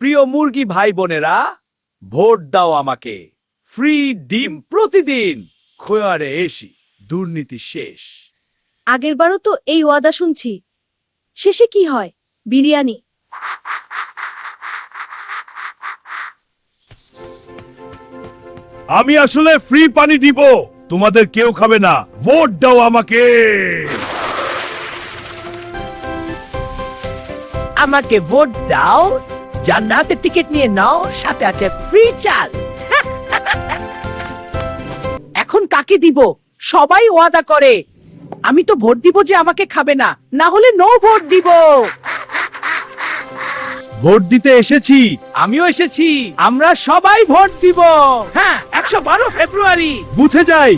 প্রিয় মুরগি ভাই বোনেরা, ভোট দাও আমাকে। ফ্রি ডিম প্রতিদিন। খোয়ারে এসি, দুর্নীতি শেষ। আগেরবারও তো এই ওয়াদা শুনছি, শেষে কি হয়? বিরিয়ানি। আমি আসলে ফ্রি পানি দিব, তোমাদের কেউ খাবে না। ভোট দাও আমাকে। আমাকে ভোট দাও, জান্নাতের টিকিট নিয়ে নাও, সাথে আছে ফ্রি চাল। এখন কাকে দিব? সবাই ওয়াদা করে। আমি তো ভোট দিব যে আমাকে খাবে না, না হলে নো ভোট দিব। ভোট দিতে এসেছি। আমিও এসেছি। আমরা সবাই ভোট দিব। হ্যাঁ, 112 ফেব্রুয়ারি। বুথে যাই।